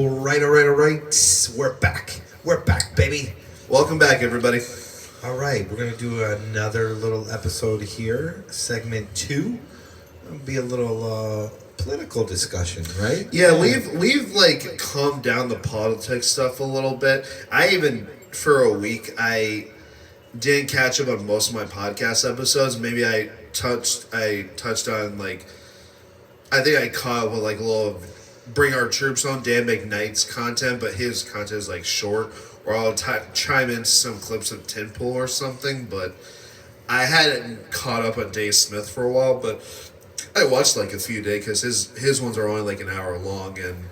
All right. We're back, baby. Welcome back, everybody. All right, we're gonna do another little episode here, segment 2. It'll be a little political discussion, right? Yeah, we've like calmed down the politics stuff a little bit. I even for a week I didn't catch up on most of my podcast episodes. Maybe I touched on like I think I caught up with like a little Bring Our Troops Home, Dan McKnight's content, but his content is like short. Or I'll chime in some clips of Tinpool or something, but I hadn't caught up on Dave Smith for a while, but I watched like a few days because his ones are only like an hour long, and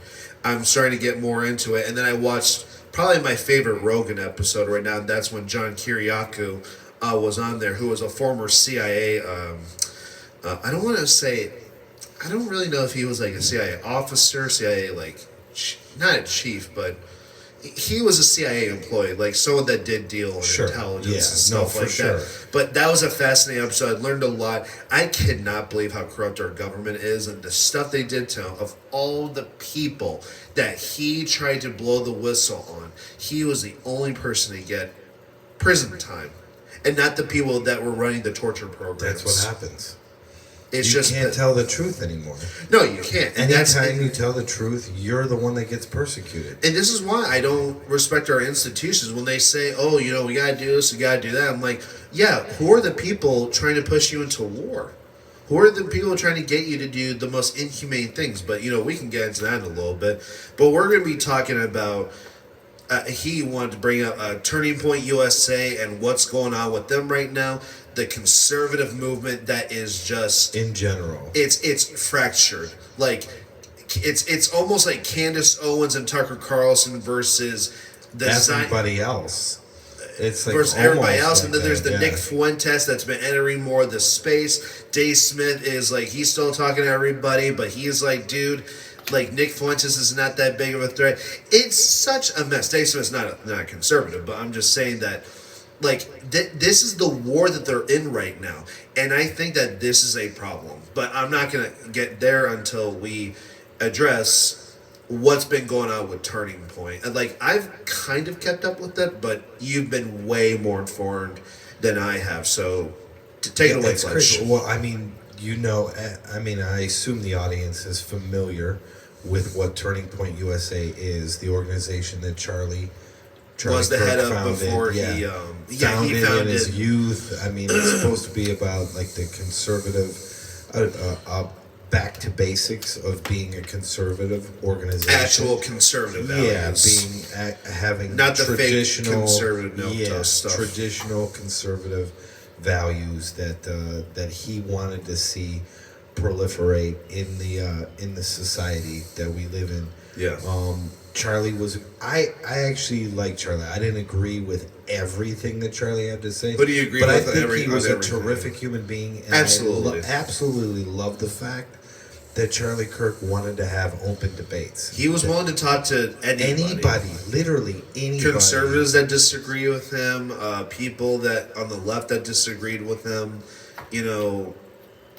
I'm starting to get more into it. And then I watched probably my favorite Rogan episode right now, and that's when John Kiriakou was on there, who was a former CIA, I don't want to say, I don't really know if he was like a CIA officer, CIA like, not a chief, but he was a CIA employee, like someone that did deal in intelligence and stuff like that. But that was a fascinating episode. I learned a lot. I cannot believe how corrupt our government is and the stuff they did to him. Of all the people that he tried to blow the whistle on, he was the only person to get prison time, and not the people that were running the torture programs. That's what happens. It's you can't tell the truth anymore. No, you can't. And anytime you tell the truth, you're the one that gets persecuted. And this is why I don't respect our institutions. When they say, oh, you know, we got to do this, we got to do that, I'm like, yeah, who are the people trying to push you into war? Who are the people trying to get you to do the most inhumane things? But, you know, we can get into that in a little bit. But we're going to be talking about, he wanted to bring up Turning Point USA and what's going on with them right now. The conservative movement that is just in general, it's fractured. Like it's almost like Candace Owens and Tucker Carlson versus everybody else. It's like versus everybody else, like and then there's the Nick Fuentes that's been entering more of the space. Dave Smith is like he's still talking to everybody, but he's like, dude, like Nick Fuentes is not that big of a threat. It's such a mess. Dave Smith's not a conservative, but I'm just saying that. Like, this is the war that they're in right now. And I think that this is a problem. But I'm not going to get there until we address what's been going on with Turning Point. And, like, I've kind of kept up with it, but you've been way more informed than I have. So, take it away, Fletch. Well, I mean, I assume the audience is familiar with what Turning Point USA is, the organization that Charlie was the head of before he founded in his youth. I mean, it's supposed to be about like the conservative, back to basics of being a conservative organization. Actual conservative values. Having not the traditional fake conservative stuff. Traditional conservative values that he wanted to see proliferate in the society that we live in. Yeah. Charlie was. I actually like Charlie. I didn't agree with everything that Charlie had to say. But do you agree with everything? But I think he was a terrific human being. And absolutely. I absolutely love the fact that Charlie Kirk wanted to have open debates. He was willing to talk to anybody. Literally anybody. Conservatives that disagree with him, people that on the left that disagreed with him. You know,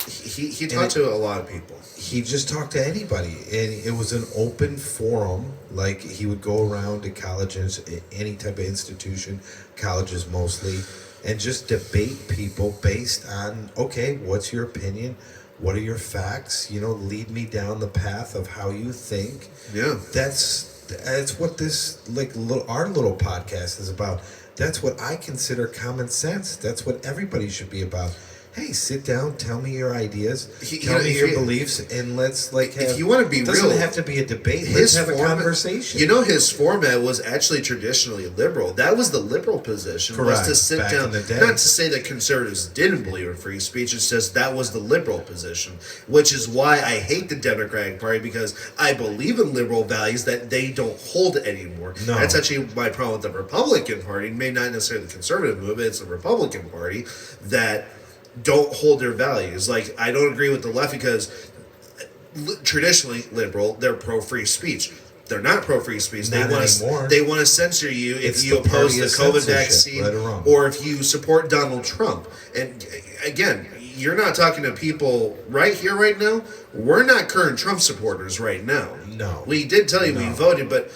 he talked to a lot of people. He just talked to anybody, and it was an open forum. Like, he would go around to colleges, any type of institution, colleges mostly, and just debate people based on, okay, what's your opinion? What are your facts? You know, lead me down the path of how you think. Yeah. That's what this, like, our little podcast is about. That's what I consider common sense. That's what everybody should be about. Hey, sit down, tell me your ideas, tell me your beliefs, and let's have... If you want to be real... It doesn't have to be a debate. Let's have a conversation. You know, his format was actually traditionally liberal. That was the liberal position. Correct. Was to sit Back down. in the day. Not to say that conservatives didn't believe in free speech. It's just that was the liberal position, which is why I hate the Democratic Party, because I believe in liberal values that they don't hold anymore. No. That's actually my problem with the Republican Party. May not necessarily the conservative movement. It's the Republican Party that don't hold their values. Like, I don't agree with the left because traditionally liberal, they're pro-free speech. They're not pro-free speech. They want to censor you if you oppose the COVID vaccine, right, or if you support Donald Trump. And again, you're not talking to people right here, right now. We're not current Trump supporters right now. No. We did tell you we voted, but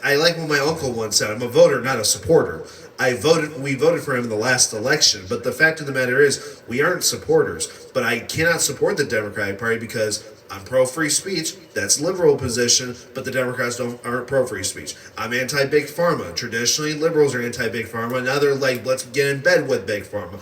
I like what my uncle once said. I'm a voter, not a supporter. We voted for him in the last election, but the fact of the matter is, we aren't supporters. But I cannot support the Democratic Party because I'm pro free speech. That's liberal position, but the Democrats aren't pro free speech. I'm anti big pharma. Traditionally, liberals are anti big pharma. Now they're like, let's get in bed with big pharma.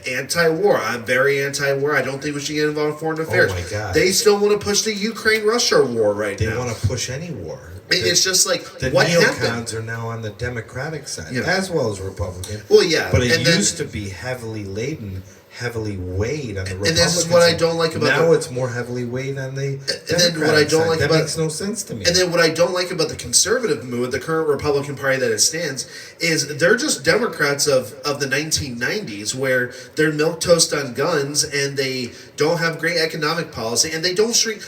Anti war. I'm very anti war. I don't think we should get involved in foreign affairs. Oh my God. They still want to push the Ukraine-Russia war right now. They want to push any war. It's just like, the what neocons happened? are now on the Democratic side, as well as Republican. Well, yeah. But it and then, used to be heavily laden, heavily weighed on the Republican and this is what I don't like about now it's more heavily weighed on the Democratic and then what I don't side. like that about makes no sense to me. And then what I don't like about the conservative movement, the current Republican Party that it stands, is they're just Democrats of the 1990s, where they're milquetoast on guns and they don't have great economic policy and they don't shrink.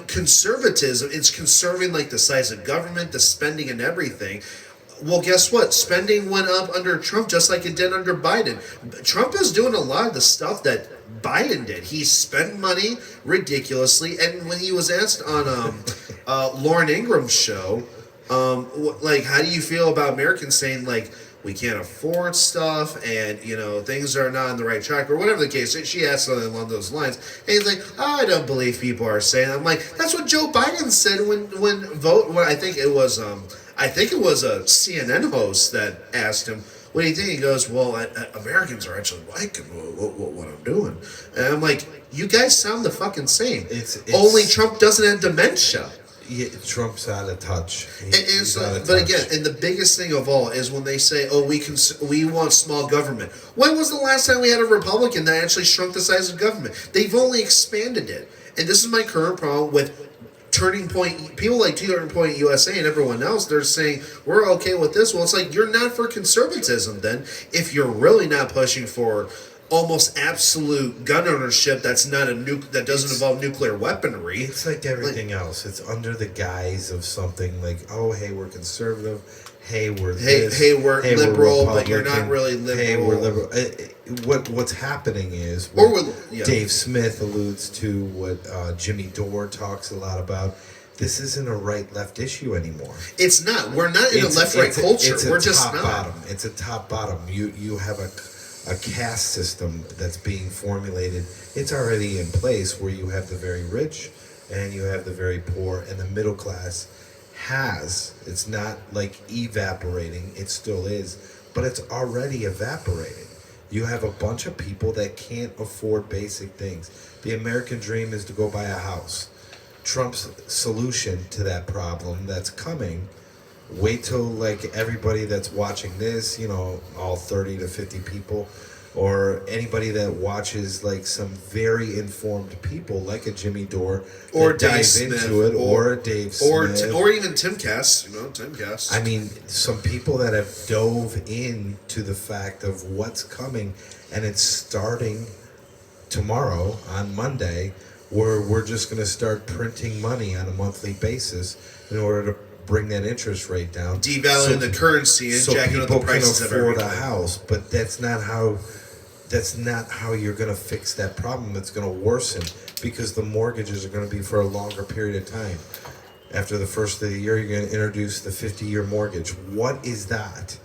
Conservatism, it's conserving like the size of government, the spending and everything. Well, guess what? Spending went up under Trump just like it did under Biden. Trump is doing a lot of the stuff that Biden did. He spent money ridiculously, and when he was asked on Lauren Ingram's show, like, how do you feel about Americans saying, like, we can't afford stuff and, things are not on the right track or whatever the case. She asked something along those lines. And he's like, I don't believe people are saying that. I'm like, that's what Joe Biden said when I think it was a CNN host that asked him, what do you think? He goes, well, Americans are actually liking what I'm doing. And I'm like, you guys sound the fucking same. It's only Trump doesn't have dementia. Yeah, Trump's out of touch. He's out of touch. Again, and the biggest thing of all is when they say, "Oh, we want small government." When was the last time we had a Republican that actually shrunk the size of government? They've only expanded it, and this is my current problem with Turning Point. People like Turning Point USA and everyone else, they're saying we're okay with this. Well, it's like, you're not for conservatism then, if you're really not pushing for almost absolute gun ownership that doesn't involve nuclear weaponry. It's like everything else. It's under the guise of something like, oh, hey, we're conservative. Hey, we're this. Hey, we're liberal, but you're not really liberal. Hey, we're liberal. What's happening is Dave Smith alludes to, what Jimmy Dore talks a lot about. This isn't a right-left issue anymore. It's not. We're not in a left-right culture. We're just not. Bottom. It's a top-bottom. You have a caste system that's being formulated. It's already in place where you have the very rich and you have the very poor, and the middle class it's not like evaporating, it still is, but it's already evaporating. You have a bunch of people that can't afford basic things. The American dream is to go buy a house. Trump's solution to that problem that's coming, wait till like everybody that's watching this, all 30 to 50 people, or anybody that watches like some very informed people like a Jimmy Dore or Dave dive Smith, into it, or a Dave Smith, or even Tim Cass, Tim Cass. I mean, some people that have dove into the fact of what's coming, and it's starting tomorrow on Monday, where we're just going to start printing money on a monthly basis in order to bring that interest rate down, devaluing the currency and jacking up the prices of everything. People can afford a house, but that's not how you're going to fix that problem. It's going to worsen, because the mortgages are going to be for a longer period of time. After the first of the year, you're going to introduce the 50-year mortgage. What is that?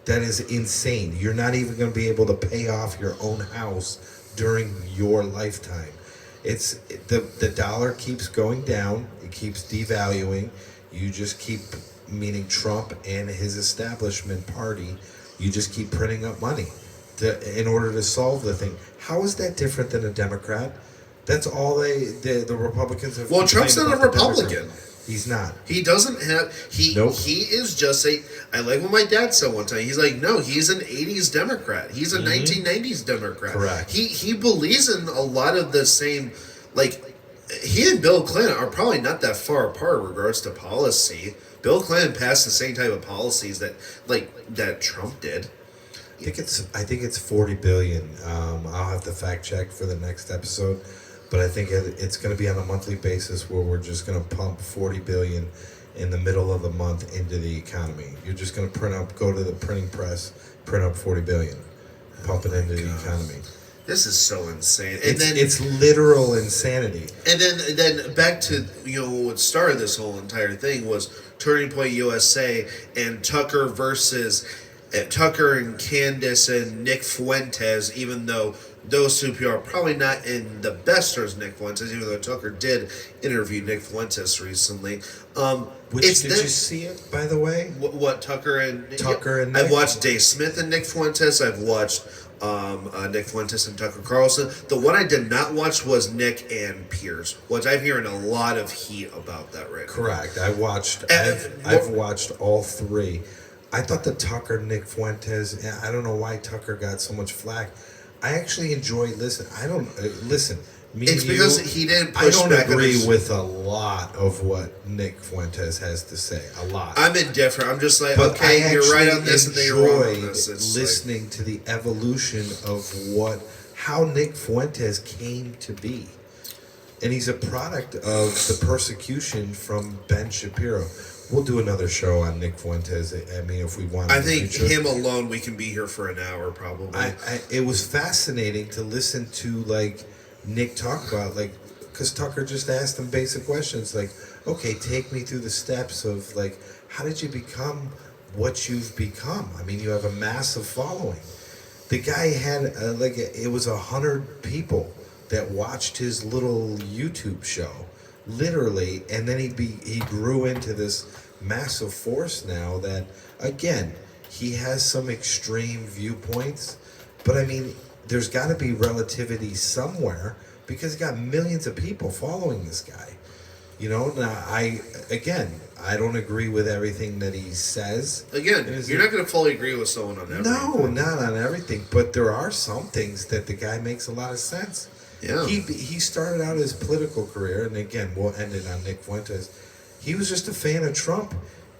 That is insane. You're not even going to be able to pay off your own house during your lifetime. The dollar keeps going down. It keeps devaluing. You just keep, meaning Trump and his establishment party, you just keep printing up money in order to solve the thing. How is that different than a Democrat? That's all the Republicans have. Well, Trump's not a Republican. He's not. He doesn't have. Nope. He is just a. I like what my dad said one time. He's like, no, he's an '80s Democrat. He's a 1990s Democrat. Correct. He believes in a lot of the same, like. He and Bill Clinton are probably not that far apart in regards to policy. Bill Clinton passed the same type of policies that Trump did. I think it's 40 billion. I'll have to fact check for the next episode, but I think it's going to be on a monthly basis where we're just going to pump 40 billion in the middle of the month into the economy. You're just going to go to the printing press, print up 40 billion, pump it into the economy. This is so insane. And It's literal insanity. And then back to what started this whole entire thing was Turning Point USA and Tucker versus Tucker and Candace and Nick Fuentes. Even though those two people are probably not in the best terms, Nick Fuentes. Even though Tucker did interview Nick Fuentes recently. Did you see it, by the way? What Tucker and Nick? I've watched Dave Smith and Nick Fuentes. I've watched Nick Fuentes and Tucker Carlson. The one I did not watch was Nick and Piers, which I'm hearing a lot of heat about that right now. Correct. I've watched all three. I thought the Tucker Nick Fuentes. I don't know why Tucker got so much flack. I actually enjoy listen. It's because he didn't push back. I don't agree with a lot of what Nick Fuentes has to say. A lot. I'm indifferent. I'm just like, okay, you're right on this, and then you're wrong on this. It's listening to the evolution of how Nick Fuentes came to be, and he's a product of the persecution from Ben Shapiro. We'll do another show on Nick Fuentes. I mean, if we want. I think him alone, we can be here for an hour probably. It was fascinating to listen to Nick talk about because Tucker just asked him basic questions like, okay, take me through the steps of how did you become what you've become? I mean, you have a massive following. The guy had it was 100 people that watched his little YouTube show, literally, and then he grew into this massive force now that, again, he has some extreme viewpoints, but I mean, there's got to be relativity somewhere because he got millions of people following this guy. Now I don't agree with everything that he says. Again, you're not going to fully agree with someone on everything. No, not on everything, but there are some things that the guy makes a lot of sense. Yeah. He started out his political career, and again, we'll end it on Nick Fuentes. He was just a fan of Trump.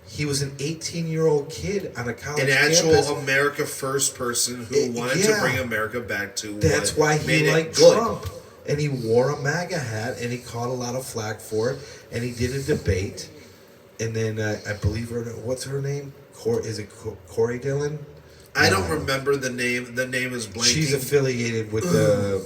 He was an 18-year-old kid on a college campus. An actual America First person who wanted to bring America back to That's why he liked Trump. And he wore a MAGA hat, and he caught a lot of flack for it. And he did a debate. And then I believe what's her name? Is it Corey Dillon? I don't remember the name. The name is blanking. She's affiliated with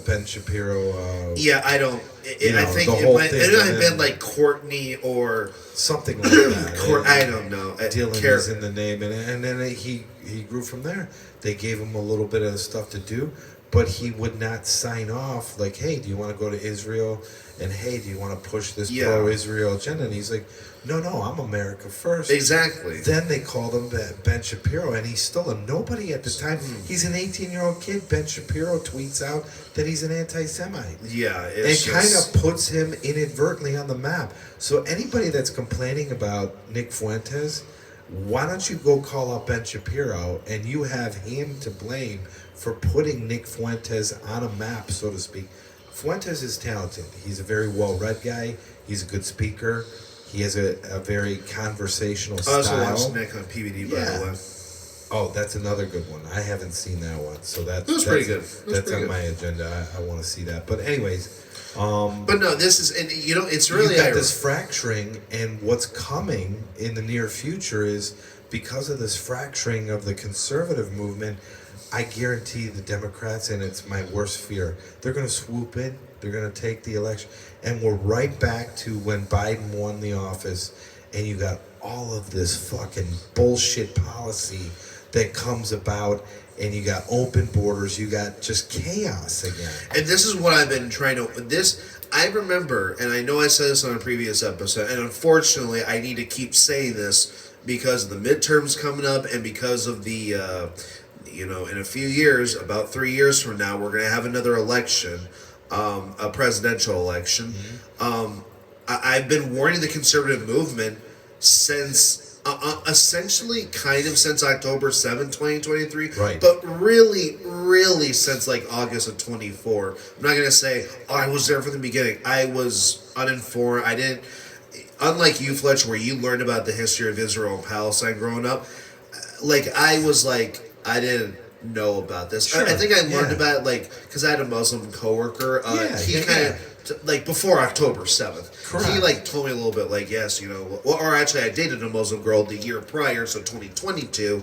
Ben Shapiro. Yeah, I don't. I think it might have been like Courtney or something like that. I don't know. Dylan is in the name, and then he grew from there. They gave him a little bit of stuff to do, but he would not sign off. Like, hey, do you want to go to Israel? And hey, do you want to push this pro-Israel agenda? And he's like, no, I'm America first. Exactly. Then they called him Ben Shapiro, and he's still a nobody at the time. He's an 18-year-old kid. Ben Shapiro tweets out that he's an anti-Semite. Yeah, it kind of puts him inadvertently on the map. So anybody that's complaining about Nick Fuentes, why don't you go call up Ben Shapiro, and you have him to blame for putting Nick Fuentes on a map, so to speak. Fuentes is talented. He's a very well-read guy. He's a good speaker. He has a very conversational style. I also watched Nick on PBD, by the way. Oh, that's another good one. I haven't seen that one, so that's pretty good. That's on my agenda. I want to see that. But anyways, but no, this is, and it's really you've got this fracturing, and what's coming in the near future is because of this fracturing of the conservative movement. I guarantee the Democrats, and it's my worst fear, they're going to swoop in, they're going to take the election, and we're right back to when Biden won the office, and you got all of this fucking bullshit policy that comes about, and you got open borders, you got just chaos again. And this is what I've been trying to, I remember, and I know I said this on a previous episode, and unfortunately I need to keep saying this because of the midterms coming up, and because of the, in a few years, about 3 years from now, we're going to have another election, a presidential election. Mm-hmm. I've been warning the conservative movement since, essentially, kind of since October 7, 2023. Right. But really, really since like August of 24. I'm not going to say, I was there from the beginning. I was uninformed. I didn't, unlike you, Fletch, where you learned about the history of Israel and Palestine growing up, I didn't know about this. Sure. I think I learned about it, because I had a Muslim coworker. He kind of like before October 7th. Correct. He like told me a little bit like, yes, you know, well, or actually I dated a Muslim girl the year prior, so 2022,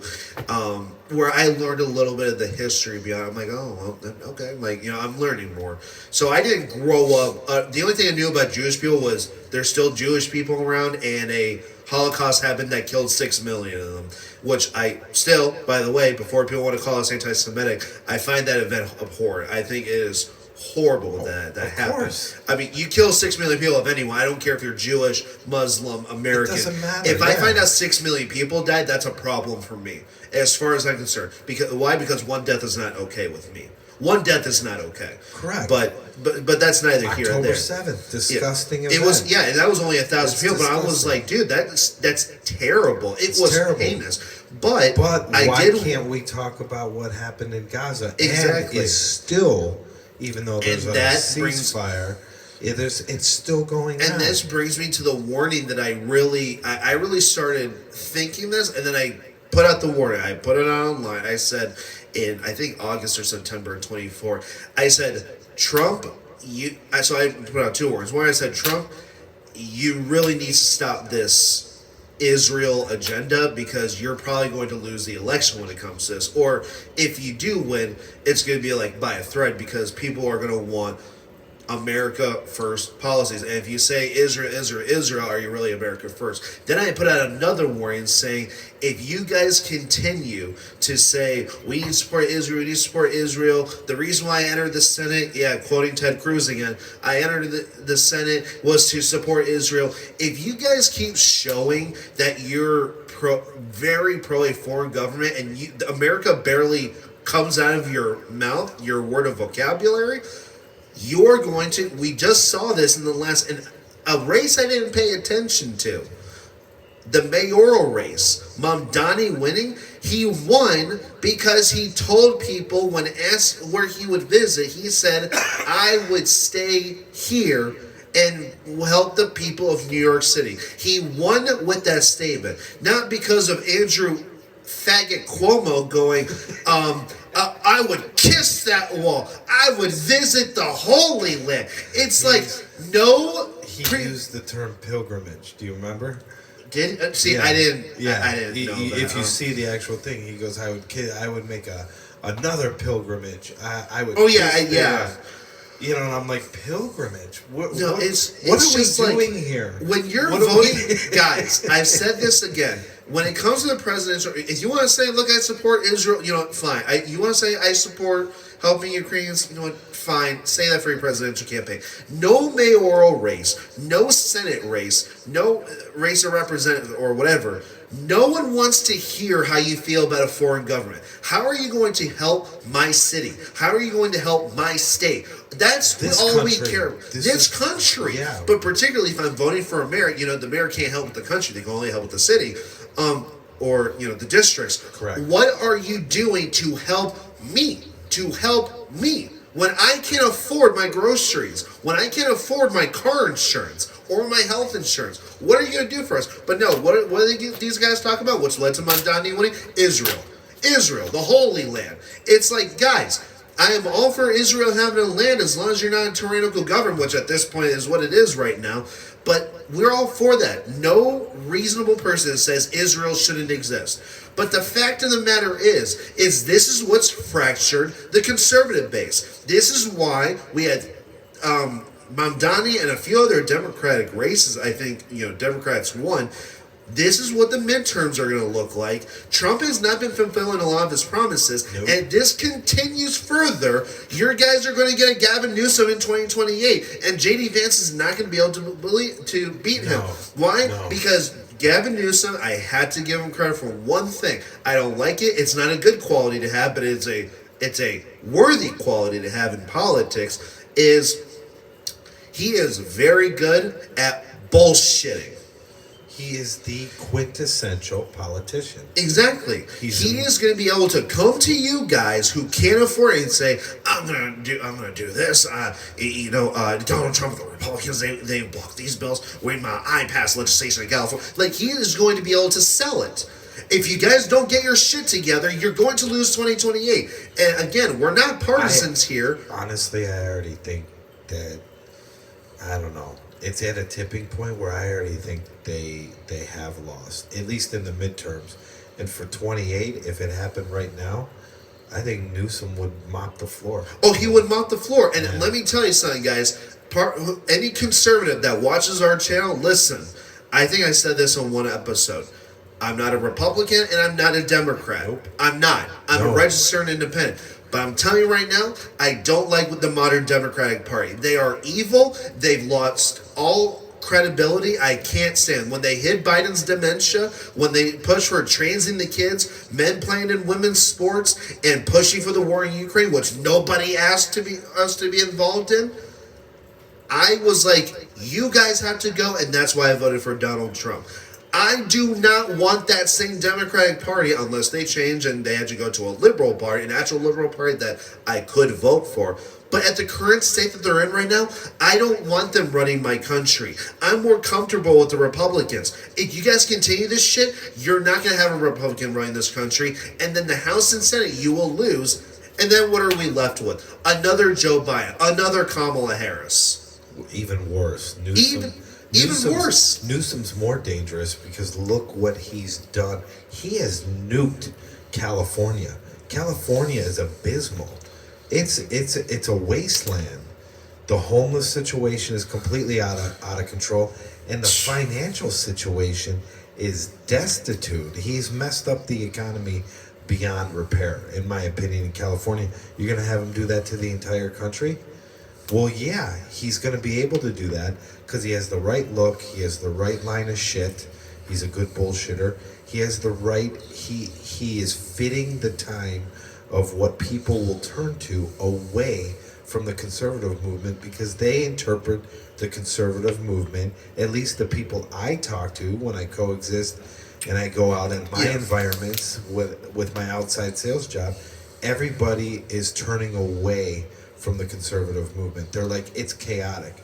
where I learned a little bit of the history beyond. I'm like, oh, well, okay, like, you know, I'm learning more. So I didn't grow up. The only thing I knew about Jewish people was there's still Jewish people around, and a Holocaust happened that killed 6 million of them, which I still, by the way, before people want to call us anti-Semitic, I find that event abhorrent. I think it is horrible that happened. Course. I mean, you kill 6 million people of anyone. I don't care if you're Jewish, Muslim, American. It doesn't matter. If I find out 6 million people died, that's a problem for me, as far as I'm concerned. Why? Because one death is not okay with me. One death is not okay. Correct. But that's neither here nor October there. 7th, disgusting It event. was, yeah, and that was only 1,000 people. But I was disgusting. like, dude, that's terrible. It was terrible. heinous. But why can't we talk about what happened in Gaza? Exactly. And it's still, even though there's And a that ceasefire, it's still going on. And this brings me to the warning that I really started thinking this, and then I put out the warning. I put it online. I said in, I think, August or September of 24, I said, Trump, so I put out two warnings. One, I said, Trump, you really need to stop this Israel agenda, because you're probably going to lose the election when it comes to this. Or if you do win, it's going to be like by a thread, because people are going to want America first policies. And if you say Israel, Israel, Israel, are you really America first? Then I put out another warning saying, if you guys continue to say we need to support Israel, we need to support Israel, the reason why I entered the Senate, quoting Ted Cruz again, I entered the Senate was to support Israel. If you guys keep showing that you're very pro a foreign government, and America barely comes out of your mouth, your word of vocabulary, you're going to, we just saw this in a race I didn't pay attention to. The mayoral race, Mamdani winning, he won because he told people, when asked where he would visit, he said, I would stay here and help the people of New York City. He won with that statement, not because of Andrew faggot Cuomo going, I would kiss that wall. I would visit the Holy Land. It's like, no. He used the term pilgrimage. Do you remember? Did see? Yeah. I didn't. Yeah, I didn't know that. If you see the actual thing, he goes, I would make another pilgrimage. I would. Oh yeah. You know, and I'm like, pilgrimage? What are we doing here? When you're voting, guys, I've said this again. When it comes to the presidential, if you want to say, look, I support Israel, you know what, fine. You want to say, I support helping Ukrainians, you know what, fine. Say that for your presidential campaign. No mayoral race, no Senate race, no race of representative or whatever. No one wants to hear how you feel about a foreign government. How are you going to help my city? How are you going to help my state? That's all we care about. This country. Yeah. But particularly if I'm voting for a mayor, you know, the mayor can't help with the country. They can only help with the city. Or, you know, the districts. Correct. What are you doing to help me? To help me? When I can't afford my groceries, when I can't afford my car insurance or my health insurance, what are you going to do for us? But no, what do these guys talk about? What's led to Mamdani winning? Israel, the Holy Land. It's like, guys, I am all for Israel having a land as long as you're not a tyrannical government, which at this point is what it is right now. But we're all for that. No reasonable person says Israel shouldn't exist. But the fact of the matter is this is what's fractured the conservative base. This is why we had Mamdani and a few other Democratic races. I think, you know, Democrats won. This is what the midterms are going to look like. Trump has not been fulfilling a lot of his promises, nope. And this continues further. Your guys are going to get a Gavin Newsom in 2028, and J.D. Vance is not going to be able to beat him. Why? No. Because Gavin Newsom, I had to give him credit for one thing. I don't like it. It's not a good quality to have, but it's a worthy quality to have in politics. He is very good at bullshitting. He is the quintessential politician. Exactly. He is going to be able to come to you guys who can't afford it and say, I'm going to do this. Donald Trump, the Republicans, they blocked these bills. Wait, I passed legislation in California. Like, he is going to be able to sell it. If you guys don't get your shit together, you're going to lose 2028. And again, we're not partisans here. Honestly, I already think that I don't know. It's at a tipping point where I already think they have lost, at least in the midterms. And for 28, if it happened right now, I think Newsom would mop the floor. Oh, he would mop the floor. And Yeah. let me tell you something, guys. Any conservative that watches our channel, listen. I think I said this on one episode. I'm not a Republican and I'm not a Democrat. Nope. I'm not. I'm a registered independent. But I'm telling you right now, I don't like the modern Democratic Party. They are evil. They've lost all credibility. I can't stand when they hid Biden's dementia, when they push for transing the kids, men playing in women's sports, and pushing for the war in Ukraine, which nobody asked us to be involved in. I was like, you guys have to go, and that's why I voted for Donald Trump. I do not want that same Democratic Party unless they change and they had to go to a liberal party, an actual liberal party that I could vote for. But at the current state that they're in right now, I don't want them running my country. I'm more comfortable with the Republicans. If you guys continue this shit, you're not going to have a Republican running this country. And then the House and Senate, you will lose. And then what are we left with? Another Joe Biden, another Kamala Harris. Even worse. Even worse. Newsom's more dangerous because look what he's done. He has nuked California. California is abysmal. It's a wasteland. The homeless situation is completely out of control, and the financial situation is destitute. He's messed up the economy beyond repair, in my opinion. In California, you're going to have him do that to the entire country? Well, yeah, he's going to be able to do that because he has the right look. He has the right line of shit. He's a good bullshitter. He has the right. He is fitting the time of what people will turn to away from the conservative movement because they interpret the conservative movement, at least the people I talk to when I coexist and I go out in my environments with my outside sales job, everybody is turning away from the conservative movement. They're like, it's chaotic.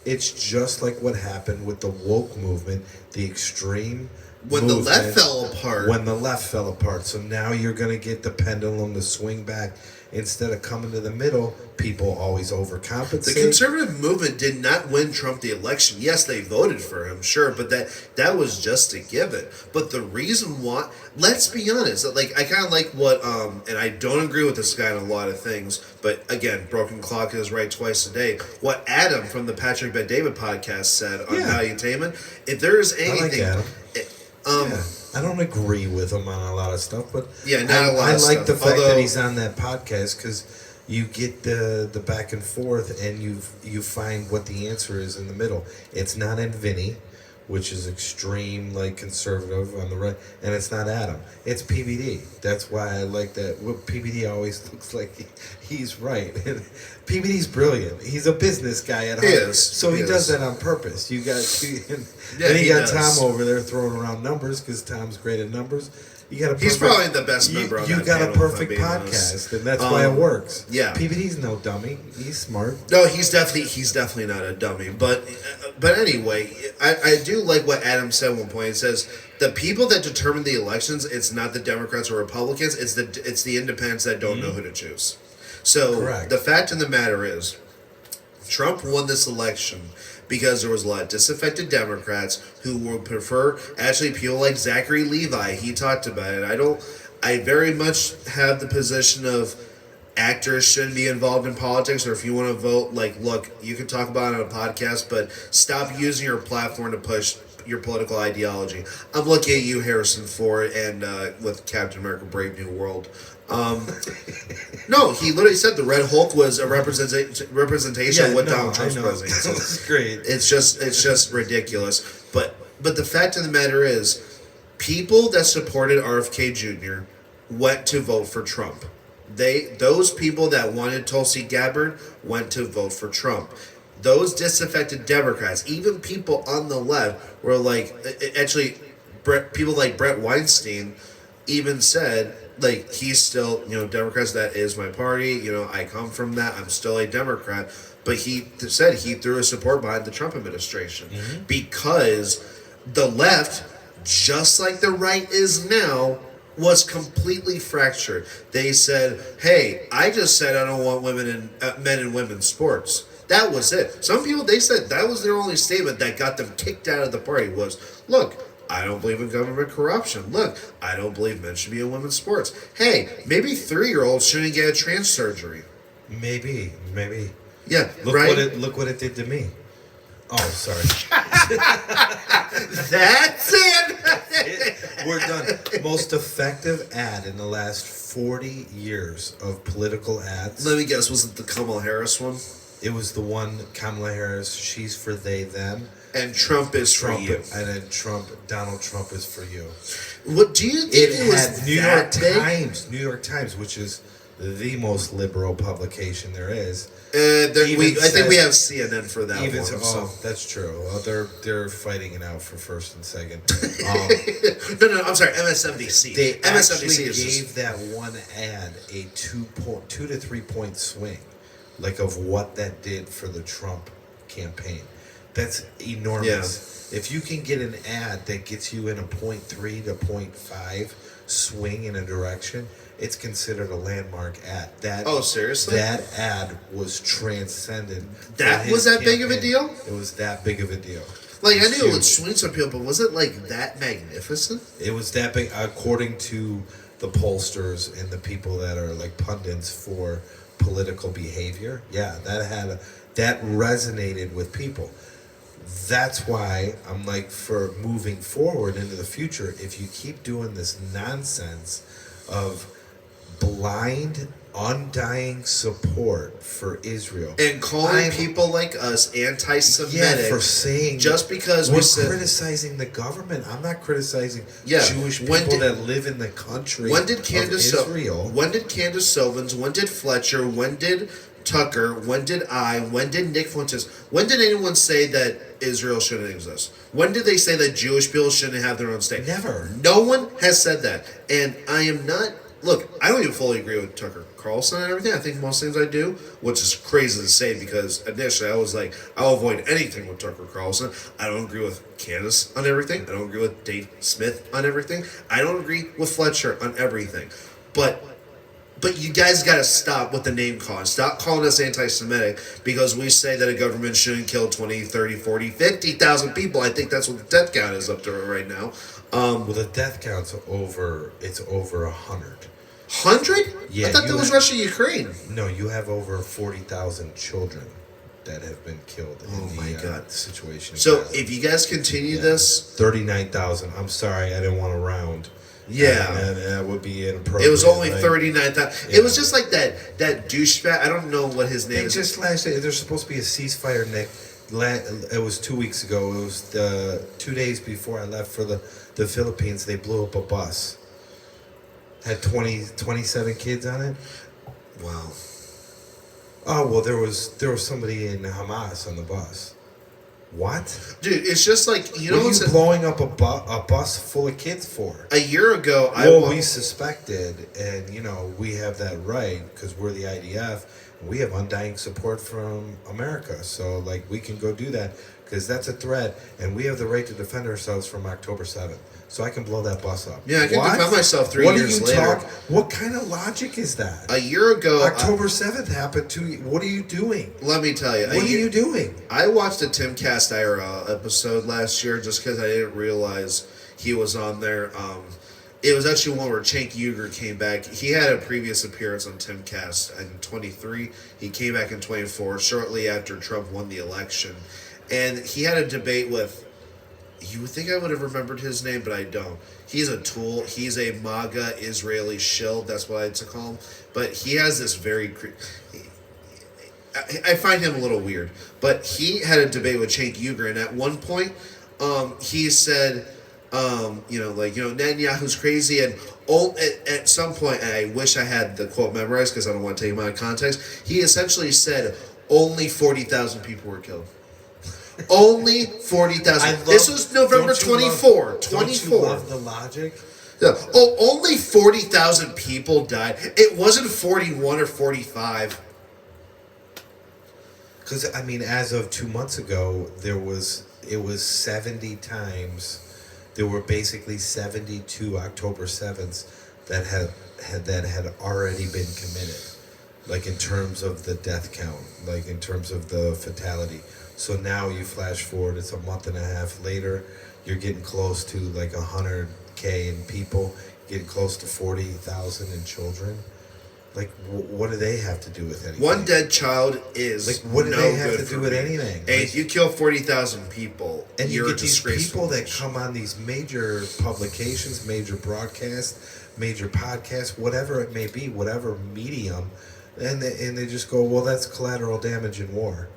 It's just like what happened with the woke movement, the extreme when movement, the left fell apart. When the left fell apart. So now you're going to get the pendulum to swing back. Instead of coming to the middle, people always overcompensate. The conservative movement did not win Trump the election. Yes, they voted for him, sure, but that was just a given. But the reason why, let's be honest, like I kind of like what, and I don't agree with this guy on a lot of things, but again, broken clock is right twice a day. What Adam from the Patrick Bet David podcast said on Valuetainment, if there is anything, I like Adam. I don't agree with him on a lot of stuff, but I like the fact that he's on that podcast because you get the back and forth and you find what the answer is in the middle. It's not in Vinny, which is extreme, like conservative on the right, and it's not Adam. It's PBD. That's why I like that. Well, PBD always looks like he's right. PBD's brilliant. He's a business guy at heart, so he does that on purpose. You got then you got Tom over there throwing around numbers because Tom's great at numbers. He's probably the best member of you that got panel, a perfect podcast, and that's why it works. Yeah, PBD's no dummy. He's smart. No, he's definitely not a dummy. But anyway, I do like what Adam said at one point. He says the people that determine the elections, it's not the Democrats or Republicans. It's the independents that don't know who to choose. So the fact of the matter is, Trump won this election because there was a lot of disaffected Democrats who would prefer, actually people like Zachary Levi, he talked about it. I very much have the position of actors shouldn't be involved in politics, or if you want to vote, like, look, you can talk about it on a podcast, but stop using your platform to push your political ideology. I'm looking at you, Harrison Ford, and with Captain America Brave New World. No, he literally said the Red Hulk was a representation of what Donald Trump's president. So that's great. It's just ridiculous. But the fact of the matter is, people that supported RFK Jr. went to vote for Trump. Those people that wanted Tulsi Gabbard went to vote for Trump. Those disaffected Democrats, even people on the left, were like, actually, people like Brett Weinstein even said, like, he's still, Democrats, that is my party, I come from that, I'm still a Democrat, but he said he threw his support behind the Trump administration because the left, just like the right is now, was completely fractured. They said, hey, I just said I don't want men in women's sports. That was it. Some people, they said that was their only statement that got them kicked out of the party was, look, I don't believe in government corruption. Look, I don't believe men should be in women's sports. Hey, maybe 3-year-olds shouldn't get a trans surgery. Maybe. Yeah, Look right? Look what it did to me. Oh, sorry. That's it. We're done. Most effective ad in the last 40 years of political ads. Let me guess, was it the Kamala Harris one? It was the one, Kamala Harris, she's for they, them. And Trump is for you. And then Donald Trump is for you. What do you think It was had New York Times, which is the most liberal publication there is. I think we have CNN for that even one. so, that's true. They're fighting it out for first and second. No, I'm sorry, MSNBC. They MSNBC actually gave that one ad a 2 to 3 point swing, like of what that did for the Trump campaign. That's enormous. If you can get an ad that gets you in a 0.3 to 0.5 swing in a direction, it's considered a landmark ad. Seriously? That ad was transcendent. That was that big of a deal? It was that big of a deal. Like, I knew it would swing some people, but was it like that magnificent? It was that big, according to the pollsters and the people that are like pundits for political behavior. Yeah, that resonated with people. That's why I'm like, for moving forward into the future, if you keep doing this nonsense of blind, undying support for Israel and calling people like us anti-Semitic, for saying just because we're criticizing the government. I'm not criticizing Jewish people that live in the country. When did Candace of Israel? When did Candace Sovins? When did Fletcher? When did Tucker? When did When did Nick Fuentes? When did anyone say that Israel shouldn't exist? When did they say that Jewish people shouldn't have their own state? Never. No one has said that. And I am not... Look, I don't even fully agree with Tucker Carlson and everything. I think most things I do, which is crazy to say because initially I was like, I'll avoid anything with Tucker Carlson. I don't agree with Candace on everything. I don't agree with Dave Smith on everything. I don't agree with Fletcher on everything. But you guys got to stop with the name calling. Stop calling us anti-Semitic because we say that a government shouldn't kill 20, 30, 40, 50,000 people. I think that's what the death count is up to right now. Well, the death count's over 100. 100? Yeah, I thought that was Russia, Ukraine. No, you have over 40,000 children that have been killed in the situation. So if you guys continue this... 39,000. I'm sorry, I didn't want to round. Yeah. That would be inappropriate. It was only 39,000. It was just like that douchebag. I don't know what his name is. Just last day, there's supposed to be a ceasefire, Nick. It was 2 weeks ago. It was 2 days before I left for the Philippines. They blew up a bus. Had 27 kids on it. Wow. Oh, well, there was somebody in Hamas on the bus. What? Dude, it's just like, what are you blowing up a bus full of kids for? A year ago, we suspected, and we have that right because we're the IDF. And we have undying support from America, so we can go do that because that's a threat, and we have the right to defend ourselves from October 7th. So I can blow that bus up. Yeah, I can defend myself 3 years later. What kind of logic is that? A year ago, October 7th happened to you. What are you doing? Let me tell you. What are you doing? I watched a Timcast IRL episode last year just because I didn't realize he was on there. It was actually one where Cenk Uygur came back. He had a previous appearance on Timcast in 23. He came back in 24, shortly after Trump won the election. And he had a debate with... You would think I would have remembered his name, but I don't. He's a tool. He's a MAGA Israeli shill. That's what I like to call him. But he has this very... I find him a little weird. But he had a debate with Cenk Uygur, and at one point, he said, Netanyahu's crazy, and at some point, and I wish I had the quote memorized because I don't want to take him out of context, he essentially said only 40,000 people were killed. Only 40,000. This was November 24. 24. Don't you love the logic? Yeah. Oh, only 40,000 people died. It wasn't 41 or 45. Because, as of 2 months ago, it was 70 times. There were basically 72 October 7ths that had already been committed. like in terms of the death count, like in terms of the fatality. So now you flash forward, it's a month and a half later, you're getting close to like 100K in people, getting close to 40,000 in children. Like, what do they have to do with anything? One dead child is like, what do no they have good to do for with me. anything? Hey, Like, if you kill 40,000 people, and you you're get these a disgraceful people that nation. come on these major publications, major broadcasts, major podcasts, whatever it may be, whatever medium, and they just go, well, that's collateral damage in war.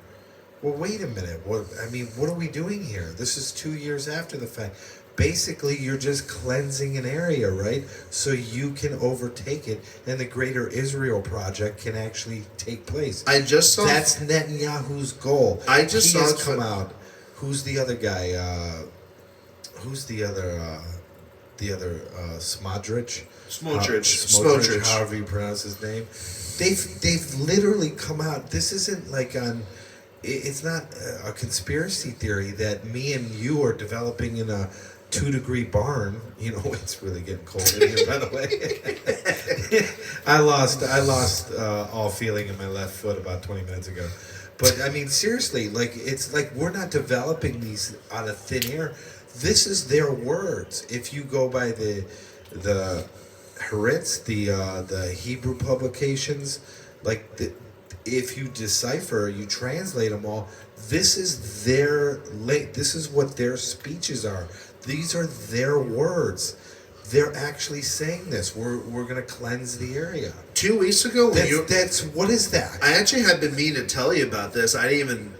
Well, wait a minute. What are we doing here? This is 2 years after the fact. Basically, you're just cleansing an area, right? So you can overtake it, and the Greater Israel Project can actually take place. I just saw... That's Netanyahu's goal. I just he saw has it come out. Who's the other guy? Who's the other? Smotrich. Smotrich. However you pronounce his name. They've literally come out. This isn't like on. It's not a conspiracy theory that me and you are developing in a 2-degree barn. You know, it's really getting cold in here, by the way. I lost all feeling in my left foot about 20 minutes ago. But I mean, seriously, like, it's like we're not developing these out of thin air. This is their words. If you go by the Haaretz, the Hebrew publications, like if you decipher, you translate them all. This is this is what their speeches are. These are their words. They're actually saying this. We're going to cleanse the area. 2 weeks ago, what is that? I actually have been meaning to tell you about this. I don't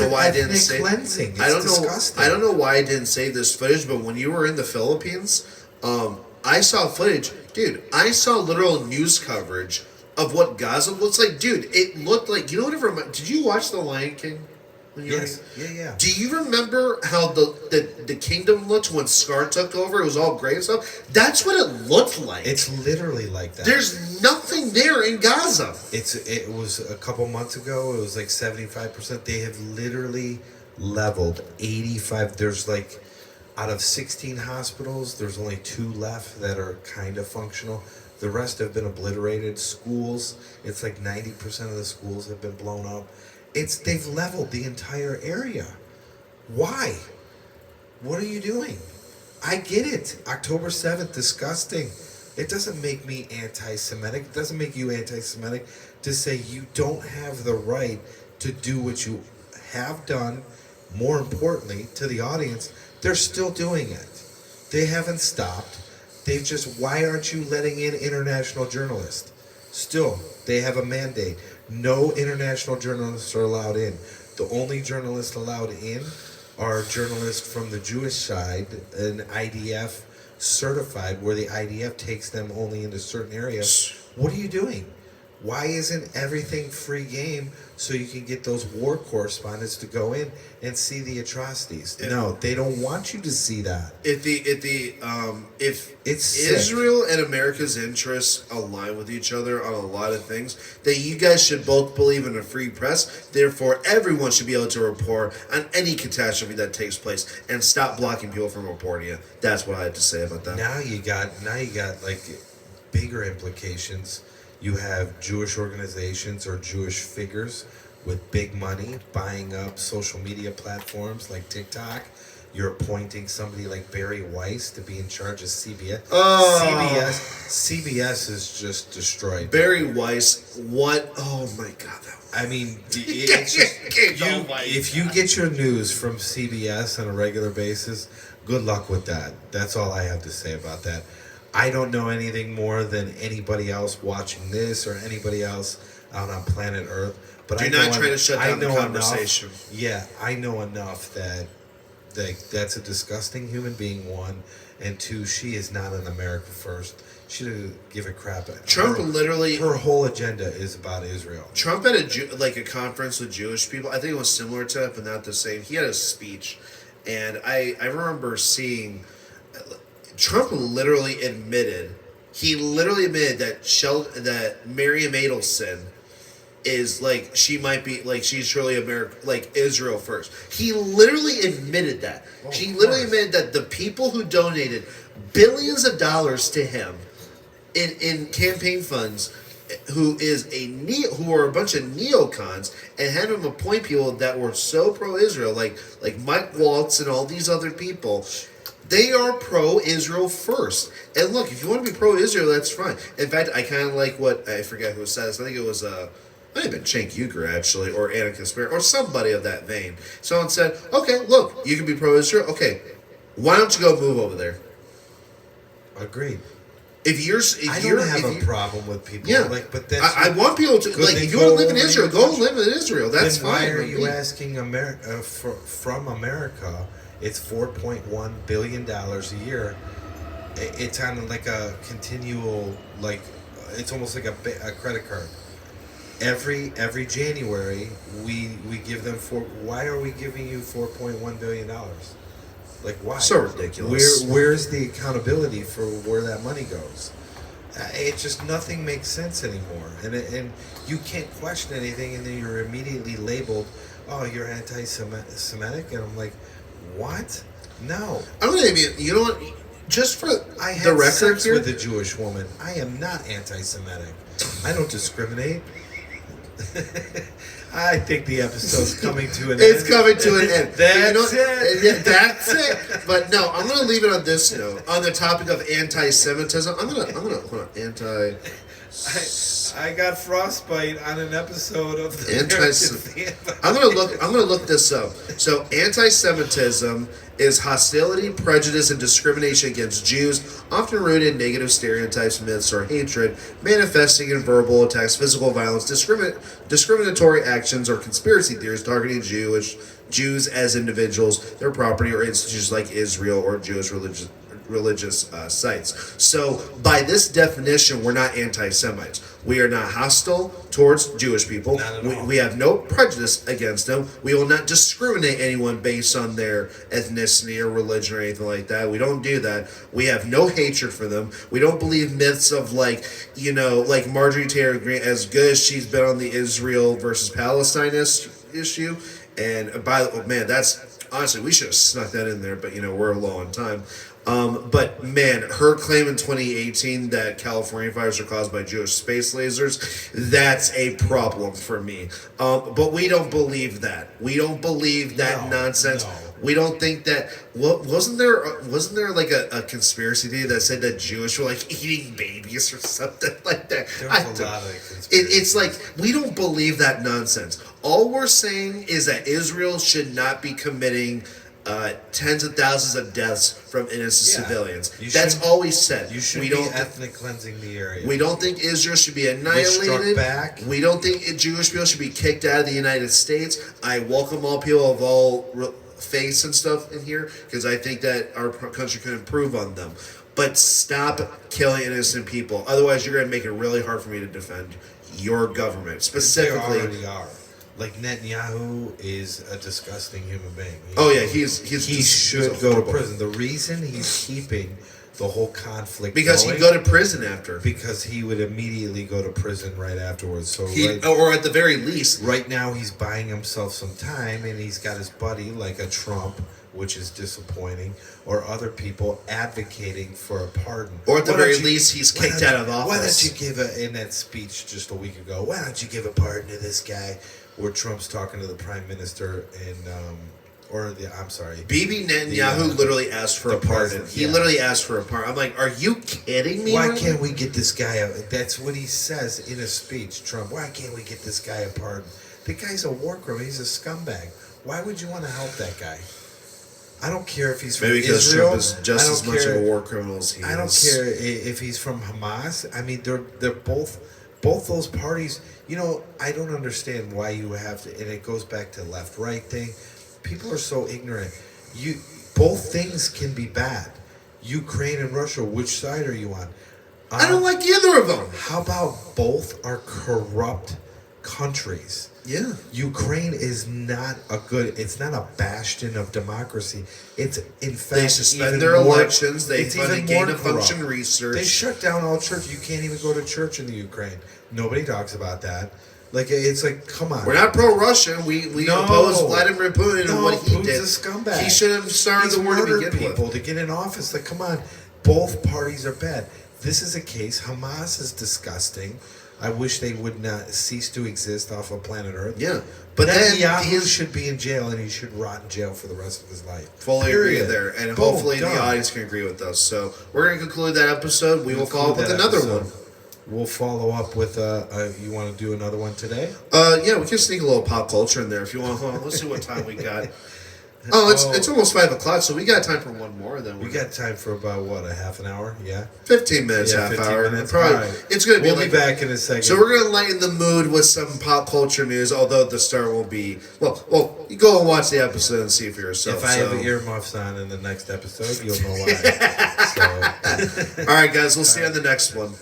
know why I didn't say. Cleansing. I don't know why I didn't save this footage. But when you were in the Philippines, I saw footage, dude. I saw literal news coverage of what Gaza looks like, dude. It looked like, you know what? Did you watch The Lion King? Yes. Yeah. Do you remember how the kingdom looked when Scar took over? It was all gray and stuff. That's what it looked like. It's literally like that. There's nothing there in Gaza. It was a couple months ago. It was like 75%. They have literally leveled 85. There's like, out of 16 hospitals, there's only 2 left that are kind of functional. The rest have been obliterated. Schools, it's like 90% of the schools have been blown up. They've leveled the entire area. Why? What are you doing? I get it. October 7th, disgusting. It doesn't make me anti-Semitic. It doesn't make you anti-Semitic to say you don't have the right to do what you have done. More importantly, to the audience, they're still doing it. They haven't stopped. They've just, why aren't you letting in international journalists? Still, they have a mandate. No international journalists are allowed in. The only journalists allowed in are journalists from the Jewish side, an IDF certified, where the IDF takes them only into certain areas. What are you doing? Why isn't everything free game so you can get those war correspondents to go in and see the atrocities? No, they don't want you to see that. If It's Israel and America's interests align with each other on a lot of things, then you guys should both believe in a free press. Therefore, everyone should be able to report on any catastrophe that takes place and stop blocking people from reporting it. That's what I had to say about that. Now you got like bigger implications. You have Jewish organizations or Jewish figures with big money buying up social media platforms like TikTok. You're appointing somebody like Barry Weiss to be in charge of CBS. CBS is just destroyed. Barry Weiss, what? Oh my God. I mean, it's just, if you get your news from CBS on a regular basis, good luck with that. That's all I have to say about that. I don't know anything more than anybody else watching this or anybody else out on planet Earth. But Do not try to shut down the conversation. I know enough that that's a disgusting human being, one, and two, she is not an America first. She doesn't give a crap. Trump literally... Her whole agenda is about Israel. Trump had a conference with Jewish people. I think it was similar to it, but not the same. He had a speech, and I remember seeing... Trump literally admitted that Miriam Adelson is like, she might be like, she's truly America, like Israel first. He literally admitted that. He literally admitted that the people who donated billions of dollars to him in campaign funds who are a bunch of neocons, and have him appoint people that were so pro-Israel, like Mike Waltz and all these other people. They are pro-Israel first. And look, if you want to be pro-Israel, that's fine. In fact, I kind of like what, I forget who said this. I think it was, might have been Cenk Uygur, actually, or Anna Kaspar, or somebody of that vein. Someone said, okay, look, you can be pro-Israel. Okay, why don't you go move over there? Agreed. I don't have a problem with people. Yeah, but that's I want people to, like, if you want to live in Israel, go live in Israel. That's then fine. Why are you asking from America? It's $4.1 billion a year. It's on like a continual, like, it's almost like a credit card. Every January, we give them why are we giving you $4.1 billion? Like, why? So ridiculous. Where's the accountability for where that money goes? It just, nothing makes sense anymore. And you can't question anything, and then you're immediately labeled, oh, you're anti-Semitic? And I'm like, what? No. I'm going to be, you know what? Just for I the had record sex here, with a Jewish woman. I am not anti-Semitic. I don't discriminate. I think the episode's coming to an end. It's coming to an end. That's it. Yeah, that's it. But no, I'm going to leave it on this note. On the topic of anti-Semitism, I'm gonna hold on, I got frostbite on an episode of the I'm gonna look this up. So anti-Semitism is hostility, prejudice, and discrimination against Jews, often rooted in negative stereotypes, myths, or hatred, manifesting in verbal attacks, physical violence, discriminatory actions, or conspiracy theories targeting Jews as individuals, their property, or institutions like Israel or Jewish religious sites. So by this definition, we're not anti-Semites. We are not hostile towards Jewish people. We have no prejudice against them. We will not discriminate anyone based on their ethnicity or religion or anything like that. We don't do that. We have no hatred for them. We don't believe myths of, like, you know, like Marjorie Taylor Greene, as good as she's been on the Israel versus Palestine issue. And man, that's honestly, we should have snuck that in there, but you know, we're low on time. But man, her claim in 2018 that California fires are caused by Jewish space lasers, that's a problem for me. But we don't believe that. We don't believe that nonsense. No. We don't think that. Wasn't there like a conspiracy theory that said that Jewish were like eating babies or something like that? There's a lot of conspiracy. It's like, we don't believe that nonsense. All we're saying is that Israel should not be committing tens of thousands of deaths from innocent civilians. That's all we said. You should be ethnic cleansing the area. We don't think Israel should be annihilated. Back. We don't think Jewish people should be kicked out of the United States. I welcome all people of all faiths and stuff in here, because I think that our country can improve on them. But stop killing innocent people. Otherwise, you're going to make it really hard for me to defend your government. Specifically, they already are. Like, Netanyahu is a disgusting human being. He should go to prison. The reason he's keeping the whole conflict because going, he'd go to prison after. Because he would immediately go to prison right afterwards. So or at the very least, right now he's buying himself some time, and he's got his buddy like a Trump, which is disappointing, or other people advocating for a pardon. Or at the very least, he's kicked out of office. Why don't you give in that speech just a week ago, why don't you give a pardon to this guy? Where Trump's talking to the prime minister Bibi Netanyahu literally asked for a pardon. He literally asked for a pardon. I'm like, are you kidding me? Why can't we get this guy out? That's what he says in a speech, Trump. Why can't we get this guy a pardon? The guy's a war criminal. He's a scumbag. Why would you want to help that guy? I don't care if he's from Israel. Trump is just as much of a war criminal as he is. I don't care if he's from Hamas. I mean, they're both those parties. You know, I don't understand why you have to, and it goes back to left-right thing. People are so ignorant. Both things can be bad. Ukraine and Russia, which side are you on? I don't like either of them. How about both are corrupt countries? Yeah. Ukraine is not it's not a bastion of democracy. It's, in fact, they suspend their elections. They fund gain-of-function research. They shut down all church. You can't even go to church in the Ukraine. Nobody talks about that. Like, it's like, come on. We're not pro-Russian. We oppose Vladimir Putin and what he did. Putin's a scumbag. He should have started the war to begin people with. To get in office. Like, come on. Both parties are bad. This is a case. Hamas is disgusting. I wish they would not cease to exist off of planet Earth. Yeah. But then Yahoo should be in jail, and he should rot in jail for the rest of his life. Fully agree there, and Boom, hopefully done. the audience can agree with us. So we're going to conclude that episode. We will follow up with another one. We'll follow up with you want to do another one today? Yeah, we can sneak a little pop culture in there if you want. Hold on, let's see what time we got. It's almost 5 o'clock, so we got time for one more. Then we got time for about what, a half an hour? Yeah, 15 minutes, half 15 hour. minutes. Probably, Right. it's going to be We'll be back in a second. So we're going to lighten the mood with some pop culture news. Although the start will be well, you go and watch the episode and see for yourself. If I have the earmuffs on in the next episode, you'll know why. So. All right, guys, we'll see you on the next one.